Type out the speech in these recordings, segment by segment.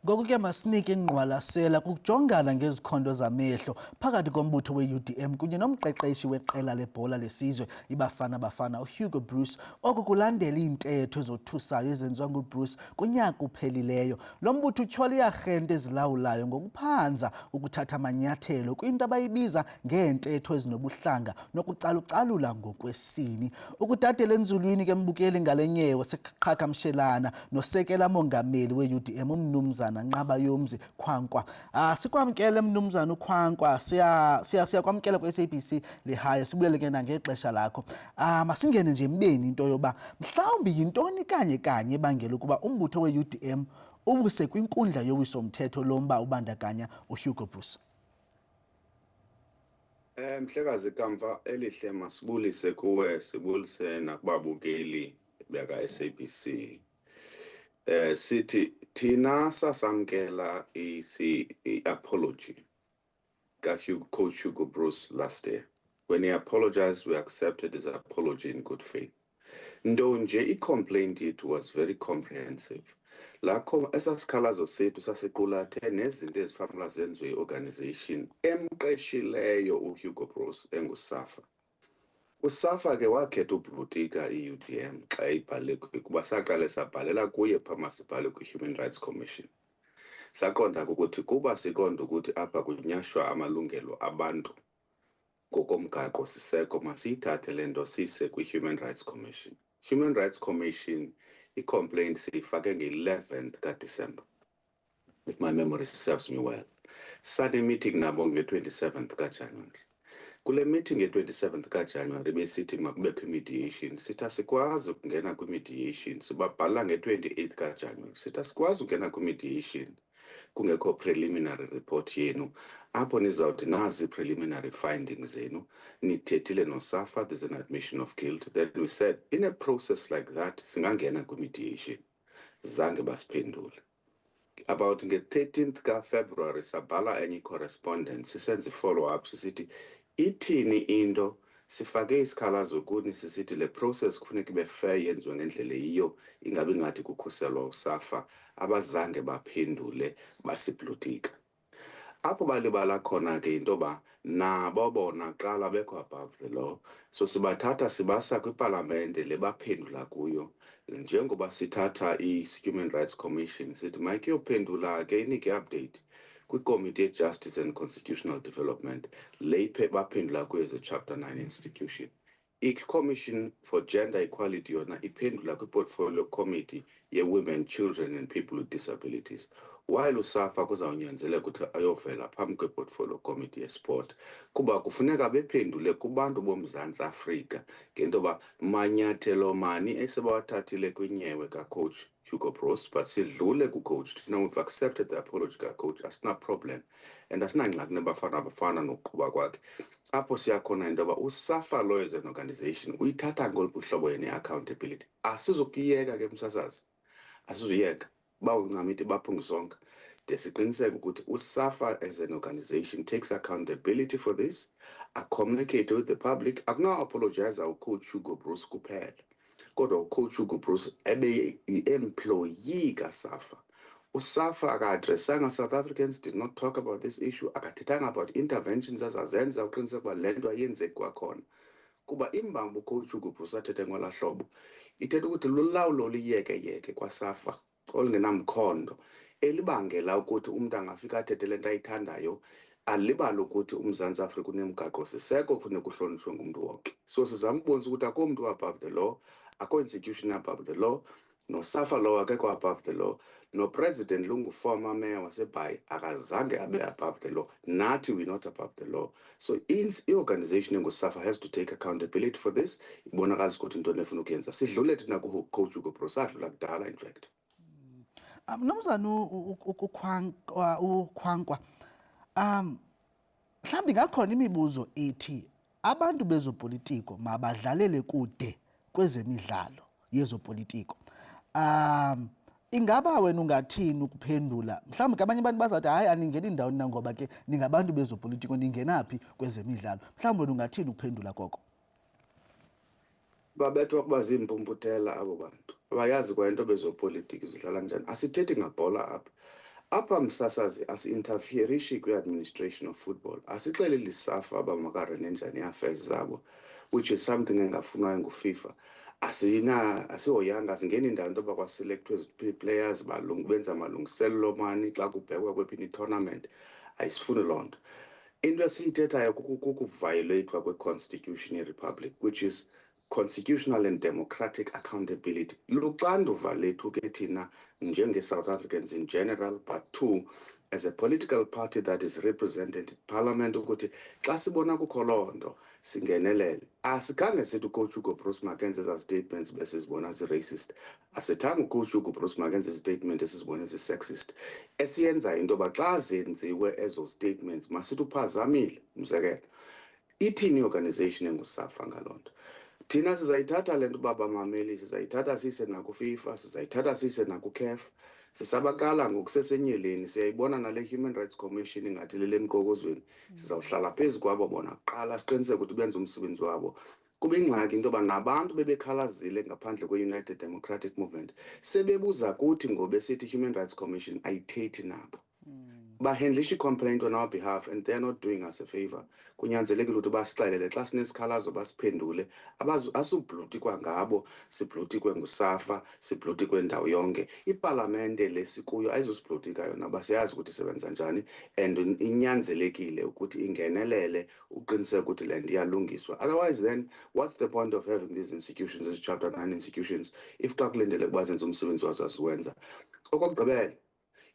Ngokuke masinike ingqwalasela kujongana ngezikhondo zamehlo phakathi kombutho we-UDM kunye nomqeqeshi weqela lebhola lesizwe iBafana Bafana uHugo Broos oku kulandela iintetho ezothusayo ezenziwa nguBroos kunyaka uphelileyo. Lo mbutho utyhola iarhente ezilawulayo ngokuphanza ukuthatha amanyathelo kwinto abayibiza ngeentetho ezinobuhlanga nokucalucalula ngokwesini. Ukutatela enzulwini ke mbukeli ngale nyewe seqhagamshelana nosekela mongameli we-UDM umnumzana Nqaba Yomzi Khwankwa. Sikwamkele mnumzana uKhwankwa, siyakwamkela ku-SABC Lehaya, sibuyele ke nangexesha lakho. Masingene nje mbeni into yoba mhlawumbi yintoni kanye ebangela ukuba umbutho we-UDM ubuse kwinkundla yowiso-mthetho lomba ubandakanya uHugo Broos. Mhlekazi kamva elihle masibulise kuwe, sibulise nakubabukeli beka SABC. Sithi thina sasamkela i-apology Coach Hugo Broos last year. When he apologized, we accepted his apology in good faith. Nto nje i-complaint yethu was very comprehensive. Lakho esasikhalazo sethu sasiqulathe nezinto ezifanele zenziwe i-organization emqeshileyo uHugo Broos enguSAFA. USAFA ke wakhetha ubhutika i-UDM xa ibhale kuba saqale sabhalela kuye phama sibhale kwi-Human Rights Commission. Saqonda ukuthi kuba siqonda ukuthi apha kunyashwa amalungelo abantu ngokomgaqo siseko masiyithathe le nto sise kwi-Human Rights Commission. Human Rights Commission i-complaint siyifake nge-11th kaDisemba, if my memory serves me well. Sane meeting nabo nge-27th kaJanuwari. Kule meeting nge-27th kaJanuwari besithi makubekho i-mediation. Sithi sikwazi ukungena kwi-mediation, sibabhala nge-28th kaJanuwari. Sithi sikwazi ukungena kwi-mediation kungekho preliminary report yenu, apho nizawuthi nazi preliminary findings zenu, nithethile noSAFA, there's an admission of guilt. Then we said, in a process like that, singangena kwi-mediation. Zange basiphendule. About nge-13th kaFebruary sabhala enye correspondence, sisenze follow-up, sisithi ithini into, sifake isikhalazo kuni sisithi le process kufuneka ibe fair yenziwe ngendlela yiyo, ingabi ngathi kukhuselwa uSAFA, abazange baphendule basiblutika. Apho balibala khona ke into ba nabo bona qala bekho above the law, so sibathatha sibasa kwipalamente le baphendula kuyo. Njengoba sithatha i-Human Rights Commission sithi mayike yophendula ke inike update kwi-Committee ye-Justice and Constitutional Development le baphendula kuyo as a Chapter 9 institution. I-Commission for Gender Equality yona iphendula kwi-Portfolio Committee ye-Women, Children and People with Disabilities. While uSAFA kuzawunyanzeleka ukuthi ayovela phambi kwe-Portfolio Committee ye-Sport kuba kufuneka bephendule kubantu boMzantsi Afrika ngento ba manyathelo mani esebawathathile kwinyewe kaCoach Hugo Broos, but sidlule kuCoach. Now we've accepted the apology kaCoach, asina problem and asinangxaki neBafana Bafana nokuqhuba kwakhe. Apho siyakhona into yoba uSAFA Law as an organization uyithatha ngoluphi uhlobo yene-accountability. Asizokuyeka ke msasazi, asizuyeka bawuncamithi baphungisonke de siqiniseke ukuthi uSAFA as an organization takes accountability for this, communicate with the public. Akunaw-apologize uCoach Hugo Broos kuphela, kodwa uCoach Hugo Broos ebe yi-employee kaSAFA. uSAFA aka-addressanga South Africans, did not talk about this issue, akathethanga about interventions azazenza uqiniseka ukuba le nto ayenzeki kwakhona. Kuba imbambo uCoach Hugo Broos athethe ngolaa hlobo ithetha ukuthi lulawulo liyeke kwaSAFA olungenamkhondo elibangela ukuthi umntu angafika athethe le nto ayithandayo, alibale ukuthi uMzantsi Afrika unemigaqo siseko kufuneka uhlonitshwe ngumntu wonke. So sizama ukubonisa ukuthi akho mntu above the law, akho institution above the law, noSAFA Law akekho above the law, no-president lungu-former mayor waseBhayi akazange abe above the law. Nathi we're not above the law. So i-organization enguSAFA has to take accountability for this. Ibonakalisa ukuthi into nefuna ukuyenza. Sidlule thina kuCoach Hugo Broos, sadlula kudala in fact. Mnumzana uKhwankwa, mhlawumbi ngakhona imibuzo ethi abantu bezopolitiko mabadlalele kude kwezemidlalo yezopolitiko. Ingaba wena ungathini ukuphendula? Mhlawumbi abanye abantu bazawuthi hayi aningeni indaweni nangoba ke ningabantu bezopolitiko ningenaphi kwezemidlalo. Mhlawumbi wena ungathini ukuphendula koko? Babethwa kuba ziimpumputela abo bantu. Abayazi kwayinto bezopolitiki zidlala njani. Asithethi ngabhola apha. apha msasazi asi-interferishi kwi-administration of football, asixeleli SAFA uba makarene njani i-affairs zabo, which is something engafunwayo nguFIFA. Asihoyanga, asingeni ndawo into yoba kwaselekthwe players benza amalungiselelo mani xa kubhekwa kwephi i-tournament. Ayisifuni loo nto. Into esiyithethayo kukuviolethwa kwe-constitution ye-republic, which is constitutional and democratic accountability. Luxanduva lethu ke thina njenge-South Africans in general, but two, as a political party that is represented in parliament, ukuthi xa sibona kukho loo nto singenelele. Asikhange sithi uCoach Hugo Bruce makenze eza statements besizibona zi-racist. Asithanga uCoach Hugo Bruce makenze statement esizibona zi-sexist. Esiyenza into yoba xa zenziwe ezo statements masithi uphazamile. Umzekelo, ithini i-organization enguSAFA ngaloo nto? Thina sizayithatha le nto uba bamameli, sizayithatha sise nakuFIFA, sizayithatha sise nakuCAF. Sisabaqala ngokusesenyeleni, siyayibona nale Human Rights Commission ingathi lele emqokozweni. Sizawuhlala phezu kwabo bona kuqala siqiniseke ukuthi benza umsebenzi wabo. Kuba ingxaki into yoba nabantu bebekhalazile ngaphandle kwe-United Democratic Movement sebebuza kuthi ngoba sithi Human Rights Commission ayithethi nabo. Bahandlisha i-complaint on our behalf and they're not doing us a favor. Kunyanzelekile ukuthi basixelele xa sinesikhalazo basiphendule. Asubhlutikwa ngabo, sibhlutikwe nguSAFA, sibhlutikwe ndawo yonke. Ipalamente lesikuyo ayizosibhlutika yona, basiyazi ukuthi isebenza njani and inyanzelekile ukuthi ingenelele uqiniseke ukuthi le nto iyalungiswa. Otherwise then, what's the point of having these institutions, these Chapter 9 institutions, if xa kulindeleke uba zenze umsebenzi wazo asiwenza? Okokugqibela,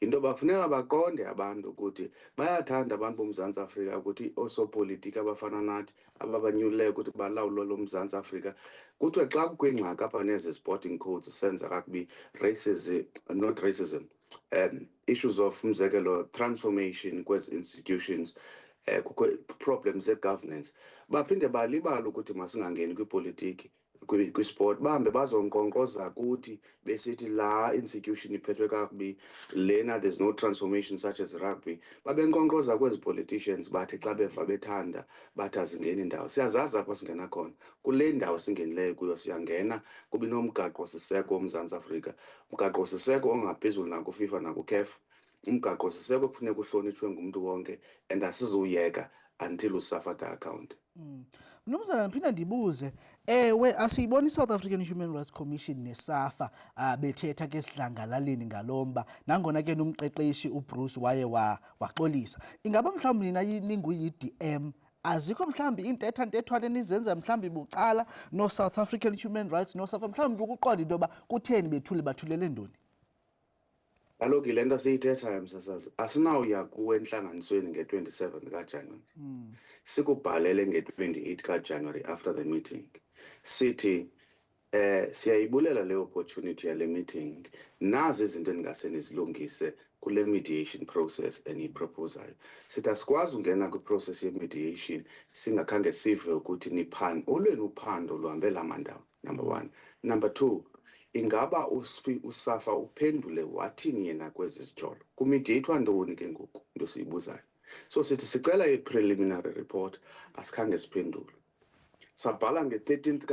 into bafuneka baqonde abantu ukuthi bayathanda abantu boMzantsi Afrika ukuthi osopolitiki abafana nathi ababanyulileyo ukuthi balawulo loMzantsi Afrika kuthiwe xa kukho ingxaki apha nezi sporting codes senza kakubi racism, not racism, issues of umzekelo transformation kwezi institutions, kukho problems ze-governance, baphinde balibala ukuthi masingangeni kwipolitiki kwi-sport, bahambe bazonkqonkqoza kuthi besithi la institution iphethwe kakubi, lena there's no transformation such as rugby. Babenkqonkqoza kwezi politicians bathi xa beva bethanda bathi azingeni indawo. Siyazazi apho singena khona. Kule ndawo singenileyo kuyo siyangena kuba inomgaqo-siseko woMzantsi Afrika, umgaqo-siseko ongaphezulu nakuFIFA nakuCAF, umgaqo-siseko okufuneka uhlonitshwe ngumntu wonke and asizuyeka until uSAFA account. Mnumzana ndiphinda ndibuze, ewe asiyibona iSouth African Human Rights Commission neSAFA bethetha ke esidlangalaleni ngalomba, nangona ke nomqeqeshi uBruce waye waxolisa. Ingaba mhlawumbi nina ningu-UDM azikho mhlawumbi intetha-ntethwane enizenza mhlawumbi bucala no-South African Human Rights noSAFA mhlawumbi ukuqonda into yoba kutheni bathulele ntoni? Kaloku le nto siyithethayo msasazi, asinawuya kuwe entlanganisweni nge-27 kaJanuwari. Sikubhalele nge-28 kaJanuwari after the meeting. Sithi siyayibulela le opportunity yale meeting. Nazi izinto endingase nizilungise kule mediation process eniyiproposayo. Sithi asikwazi ungena kwi-process ye-mediation singakhange sive ukuthi olwenu uphando luhambela mandawo, number one. Number two, ingaba uSAFA uphendule wathini yena kwezi zijolo? Kumediathwa ntoni ke ngoku into siyibuzayo? So sithi sicela i-preliminary report, asikhange siphendule. Sabhala nge-13th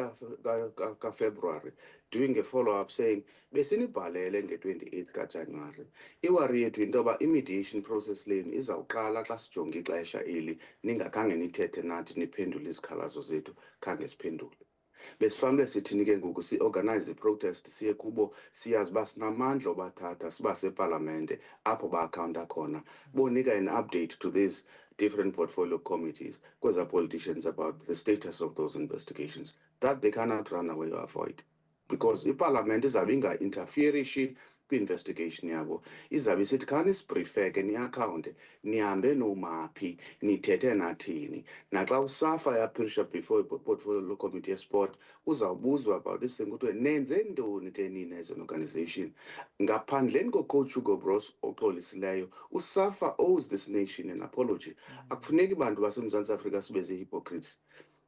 kaFebruary doing a follow-up saying besinibhalele nge-28th kaJanuwari. Iwari yethu into yoba i-mediation process leni izawuqala xa sijonge ixesha eli ningakhange nithethe nathi niphendule izikhalazo zethu, khange siphendule. Besifanele sithini ke ngoku si-organize i-protest siye kubo, siyazi uba sinamandla obathatha sibase epalamente apho ba-akhawunta khona, bonika an update to these different portfolio committees kweza politicians about the status of those investigations that they cannot run away or avoid, because iparlamente izabe inga-interferishi kwi-investigation yabo. Izabe isithi khani sibrifeke niakhawunte nihambe nomaphi nithethe nathini. Naxa uSAFA yaphirisha before i-portfolio committee yesport uzawubuzwa about this thing kuthiwe nenze ntoni ke nina as an organization. Ngaphandleni koCoach Hugo Bruce oxolisileyo, uSAFA owes this nation an apology. Akufuneki bantu baseMzantsi Afrika sibe zii-hypocrites.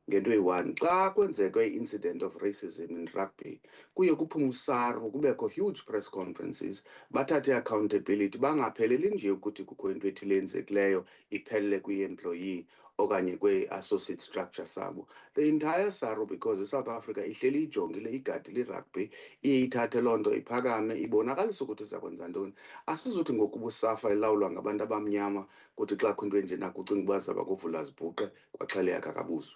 ngento eyi-1 xa kwenzeke i-incident of racism in rugby kuye kuphume uSARU kubekho huge press conferences bathathe accountability bangapheleli nje ukuthi kukho into ethile yenzekileyo iphelele kwi-employee okanye kwe-associate structure sabo. The entire SARU, because iSouth Africa ihleli ijongile igadile irugby iye ithathe loo nto iphakame ibonakalisa ukuthi izakwenza ntoni. Asizuthi ngoku ubuSAFA ilawulwa ngabantu abamnyama kuthi xa kho into enjena kucinga uba zaba kuvula zibhuqe kwaxheleka kabuzwe.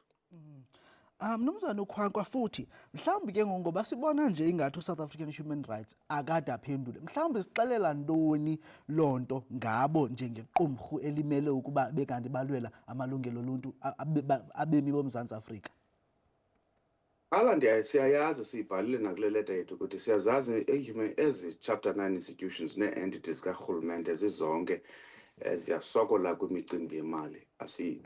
Mnumzana uKhwankwa futhi mhlawumbi ke ngoba sibona nje ingathi uSouth African Human Rights akade aphendule, mhlawumbi sixelela ntoni loo nto ngabo njengequmrhu elimele ukuba bekanti balwela amalungelo oluntu abemi boMzantsi Afrika? Siyayazi siyibhalile nakule leta yethu ukuthi siyazazi ezi chapter 9 institutions nee-entities karhulumente zizonke ziyasokola kwimicimbi yemali.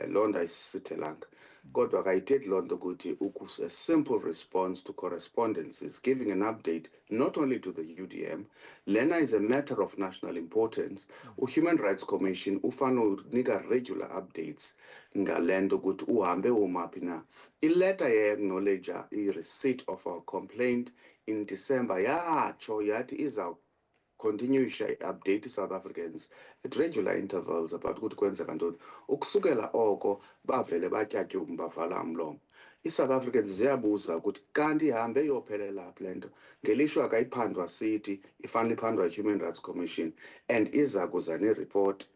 Loo nto ayisisithelanga. Kodwa akayithethi loo nto ukuthi a simple response to correspondences, giving an update not only to the UDM. Lena is a matter of national importance. Human Rights Commission ufana unika regular updates ngale nto ukuthi uhambe umaphi na. Ileta ye-acknowledge i-receipt of our complaint in December yatsho yathi continue update South Africans at regular intervals about ukuthi kwenzeka ntoni. Ukusukela oko bavele batyatyumba bavala umlomo. I-South Africans ziyabuza ukuthi kanti ihambe iyophelela phi le nto. Ngelishwa akayiphandwa City, ifanele iphandwa Human Rights Commission and iza kuza nereport.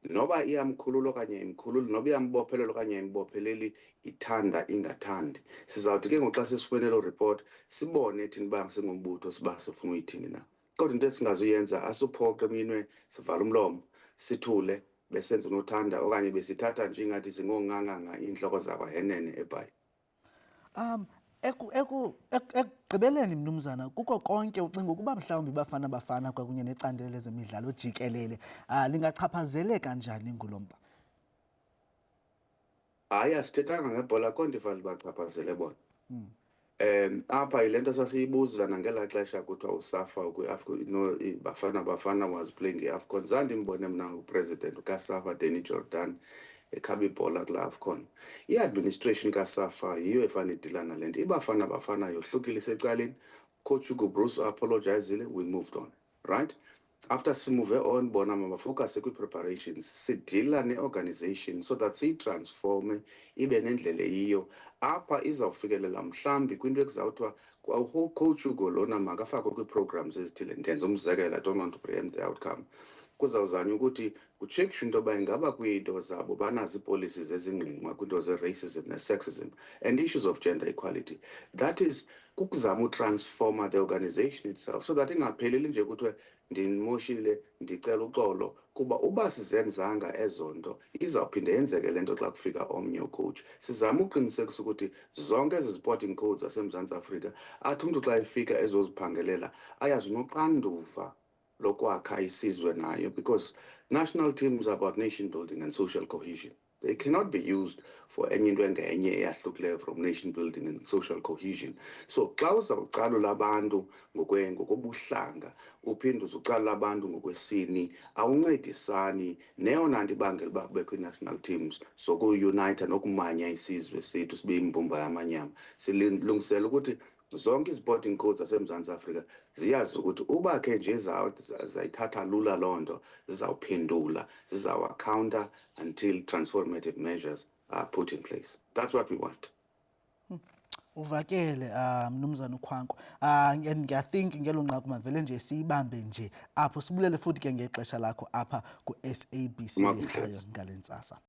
Noba iyamkhulula okanye imkhululi, noba iyambophelela okanye imbopheleli, ithanda ingathandi. Sizawuthi ke ngoxa sesifumene lo report sibone thina uba singumbutho siba sifuna uyithini na. Kodwa into esingazuyenza asuphoqe eminwe sivala umlomo sithule besenza unothanda okanye besithatha nje ingathi singonganganga inhloko zakwahenene eBhayi. Ekugqibeleni mnumzana, kuko konke ucinga ukuba mhlawumbi Bafana kwakunye necandelo lezemidlalo jikelele lingachaphazeleka njani ngulo mba? Hayi, asithethanga ngebhola konke fanele bachaphazele bona. Apha yile nto sasiyibuza nangelaa xesha kuthiwa uSAFA Bafana was playing i-AFCON. Zange ndimbone mna upresident kaSAFA Danny Jordan ekhaba ibhola kula AFCON. I-administration kaSAFA yiyo efana idila nale nto. iBafana yohlukile isecaleni. Coach Hugo Bruce apologizile, we moved on, right? After we move on, bona mabafocus kwi-preparations, sidila ne-organization so that siyitransforme ibe nendlela eyiyo. Apha izawufikelela mhlambi kwinto ekuzawuthiwa Coach Hugo lona makafakwe kwi-programs ezithile. Ndenza umzekelo, I don't want to preempt the outcome. Kuzawuzanywa ukuthi kutshekishwe into yoba ingaba kwiinto zabo banazo ii-policies ezingqingqwa kwiinto ze-racism ne-sexism and issues of gender equality. That is kukuzama utransforma the organization itself so that ingapheleli nje kuthiwe ndimoshile ndicela uxolo, kuba uba sizenzanga ezo nto izawuphinde yenzeke le nto xa kufika omnye ucoach. Sizama uqinisekisa ukuthi zonke ezi sporting codes zaseMzantsi Afrika athi umntu xa efika ezoziphangelela ayazi unoxanduva lokwakha isizwe nayo, because national teams are about nation building and social cohesion. They cannot be used for enye into engenye eyahlukileyo from nation building and social cohesion. So xa uzawucalula abantu ngokobuhlanga uphinde uzucalula abantu ngokwesini awuncedisani, neyona nto ibangela uba kubekho ii-national teams sokuyunayitha nokumanya isizwe sethu sibe yimbumba yamanyama. Silungisela ukuthi zonke i-sporting codes zaseMzantsi Afrika ziyazi ukuthi uba khe nje zayithatha lula loo nto zizawuphendula, zizawa-counter until transformative measures are put in place. That's what we want. Uvakele mnumzana uKhwankwa. And I think ngelo nqaku mavele nje siyibambe nje apho sibulele futhi ke ngexesha lakho apha ku-SABC ekhaya ngalentsasa.